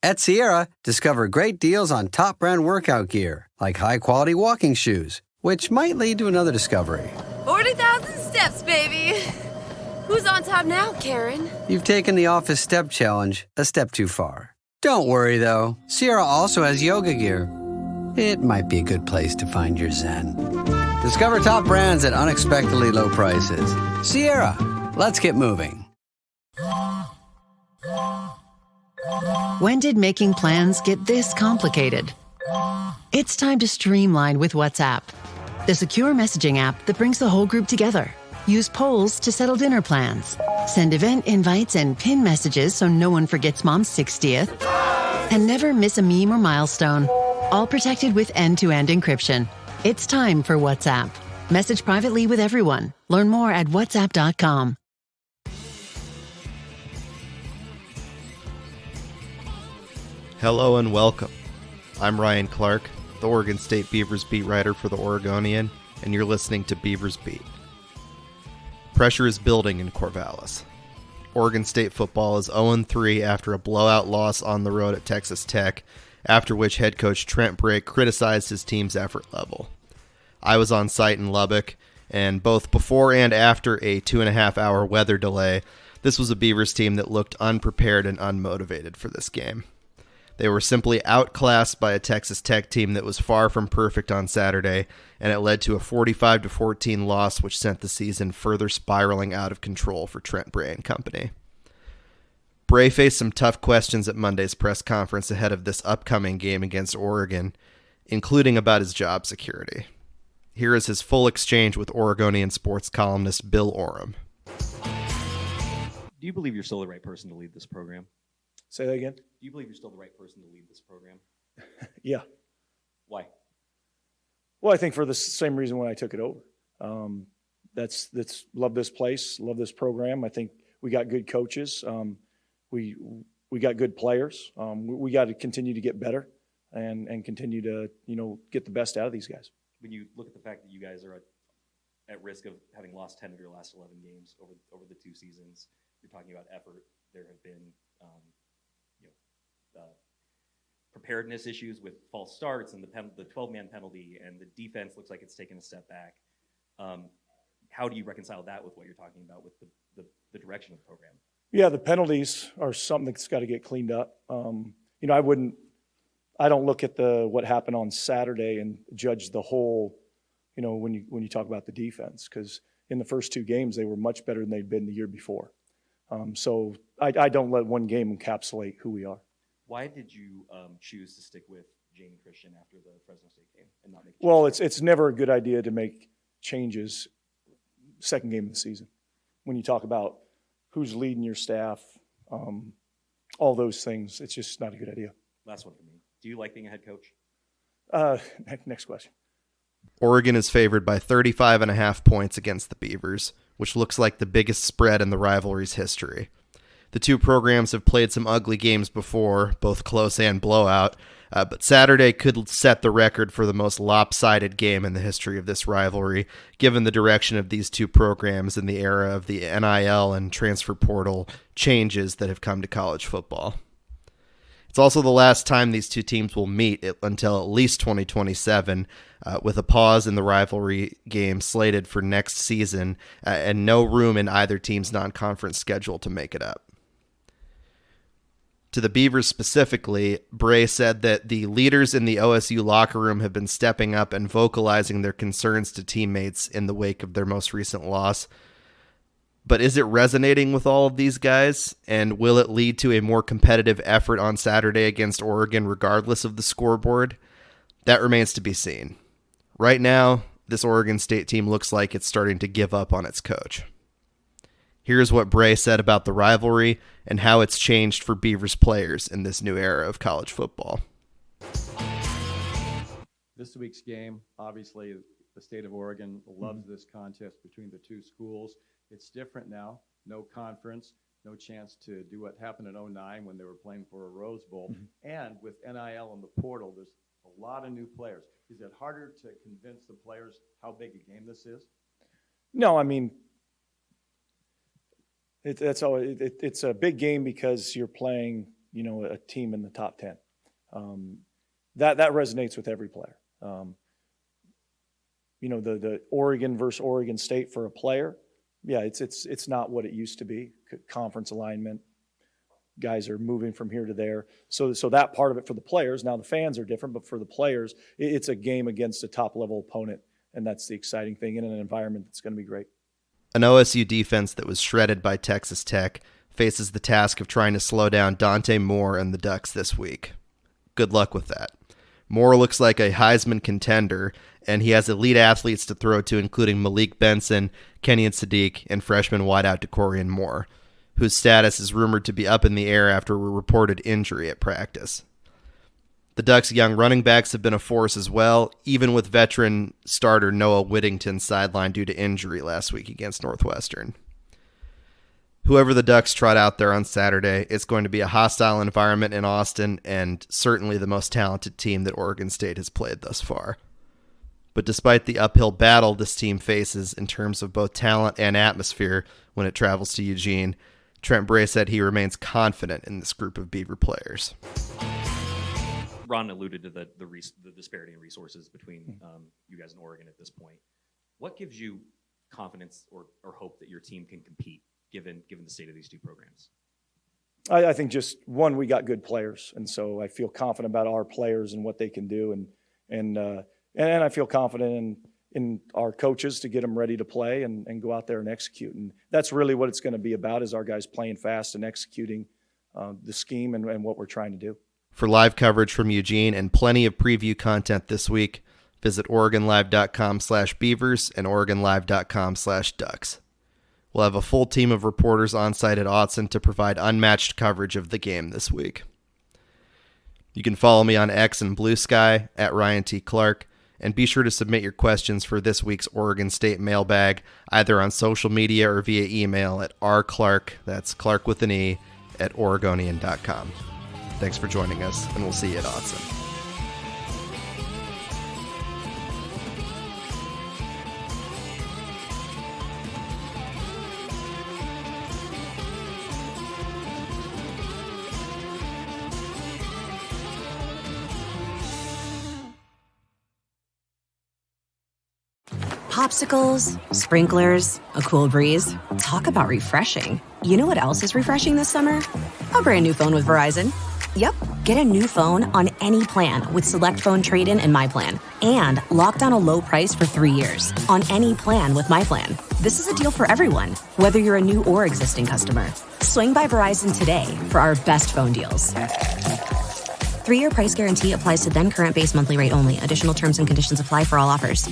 At Sierra, discover great deals on top brand workout gear, like high-quality walking shoes, which might lead to another discovery. 40,000 steps, baby. Who's on top now, Karen? You've taken the office step challenge a step too far. Don't worry, though. Sierra also has yoga gear. It might be a good place to find your zen. Discover top brands at unexpectedly low prices. Sierra, let's get moving. When did making plans get this complicated? It's time to streamline with WhatsApp, the secure messaging app that brings the whole group together. Use polls to settle dinner plans. Send event invites and pin messages so no one forgets Mom's 60th. And never miss a meme or milestone. All protected with end-to-end encryption. It's time for WhatsApp. Message privately with everyone. Learn more at whatsapp.com. Hello and welcome. I'm Ryan Clark, the Oregon State Beavers beat writer for the Oregonian, and you're listening to Beavers Beat. Pressure is building in Corvallis. Oregon State football is 0-3 after a blowout loss on the road at Texas Tech, after which head coach Trent Bray criticized his team's effort level. I was on site in Lubbock, and both before and after a 2.5-hour weather delay, this was a Beavers team that looked unprepared and unmotivated for this game. They were simply outclassed by a Texas Tech team that was far from perfect on Saturday, and it led to a 45-14 loss, which sent the season further spiraling out of control for Trent Bray and company. Bray faced some tough questions at Monday's press conference ahead of this upcoming game against Oregon, including about his job security. Here is his full exchange with Oregonian sports columnist Bill Oram. Do you believe you're still the right person to lead this program? Say that again? Do you believe you're still the right person to lead this program? Yeah. Why? Well, I think for the same reason when I took it over. That's love this place, love this program. I think we got good coaches. We got good players. We got to continue to get better and continue to get the best out of these guys. When you look at the fact that you guys are at risk of having lost 10 of your last 11 games over the two seasons, you're talking about effort. There have been preparedness issues with false starts and the 12-man penalty, and the defense looks like it's taken a step back. How do you reconcile that with what you're talking about with the direction of the program? Yeah, the penalties are something that's got to get cleaned up. I don't look at what happened on Saturday and judge the whole, when you talk about the defense, because in the first two games they were much better than they'd been the year before. So I don't let one game encapsulate who we are. Why did you choose to stick with Jamie Christian after the Fresno State game and not make? Well, it's never a good idea to make changes second game of the season. When you talk about who's leading your staff, all those things, it's just not a good idea. Last one for me. Do you like being a head coach? Next question. Oregon is favored by 35.5 points against the Beavers, which looks like the biggest spread in the rivalry's history. The two programs have played some ugly games before, both close and blowout, but Saturday could set the record for the most lopsided game in the history of this rivalry, given the direction of these two programs in the era of the NIL and transfer portal changes that have come to college football. It's also the last time these two teams will meet until at least 2027, with a pause in the rivalry game slated for next season and no room in either team's non-conference schedule to make it up. To the Beavers specifically, Bray said that the leaders in the OSU locker room have been stepping up and vocalizing their concerns to teammates in the wake of their most recent loss. But is it resonating with all of these guys? And will it lead to a more competitive effort on Saturday against Oregon regardless of the scoreboard? That remains to be seen. Right now, this Oregon State team looks like it's starting to give up on its coach. Here's what Bray said about the rivalry and how it's changed for Beavers players in this new era of college football. This week's game, obviously, the state of Oregon loves this contest between the two schools. It's different now. No conference, no chance to do what happened in 2009 when they were playing for a Rose Bowl. And with NIL and the portal, there's a lot of new players. Is it harder to convince the players how big a game this is? No, I mean, it's a big game because you're playing a team in the top 10. That resonates with every player. The Oregon versus Oregon State for a player, yeah, it's not what it used to be. Conference alignment, guys are moving from here to there. So that part of it for the players. Now the fans are different, but for the players, it's a game against a top-level opponent, and that's the exciting thing in an environment that's going to be great. An OSU defense that was shredded by Texas Tech faces the task of trying to slow down Dante Moore and the Ducks this week. Good luck with that. Moore looks like a Heisman contender, and he has elite athletes to throw to, including Malik Benson, Kenyon Sadiq, and freshman wideout DeCorian Moore, whose status is rumored to be up in the air after a reported injury at practice. The Ducks' young running backs have been a force as well, even with veteran starter Noah Whittington sidelined due to injury last week against Northwestern. Whoever the Ducks trot out there on Saturday, it's going to be a hostile environment in Austin and certainly the most talented team that Oregon State has played thus far. But despite the uphill battle this team faces in terms of both talent and atmosphere when it travels to Eugene, Trent Bray said he remains confident in this group of Beaver players. Ron alluded to the disparity in resources between you guys and Oregon at this point. What gives you confidence or hope that your team can compete, given the state of these two programs? I think just one, we got good players, and so I feel confident about our players and what they can do, and I feel confident in our coaches to get them ready to play and go out there and execute. And that's really what it's going to be about, is our guys playing fast and executing the scheme and what we're trying to do. For live coverage from Eugene and plenty of preview content this week, visit OregonLive.com/Beavers and OregonLive.com/Ducks. We'll have a full team of reporters on site at Autzen to provide unmatched coverage of the game this week. You can follow me on X and Blue Sky at Ryan T. Clark, and be sure to submit your questions for this week's Oregon State mailbag either on social media or via email at rclark, that's Clark with an E, at Oregonian.com. Thanks for joining us, and we'll see you at Autzen. Popsicles, sprinklers, a cool breeze. Talk about refreshing. You know what else is refreshing this summer? A brand new phone with Verizon. Yep, get a new phone on any plan with Select Phone Trade-in and My Plan. And lock down a low price for 3 years on any plan with My Plan. This is a deal for everyone, whether you're a new or existing customer. Swing by Verizon today for our best phone deals. 3-year price guarantee applies to then current base monthly rate only. Additional terms and conditions apply for all offers.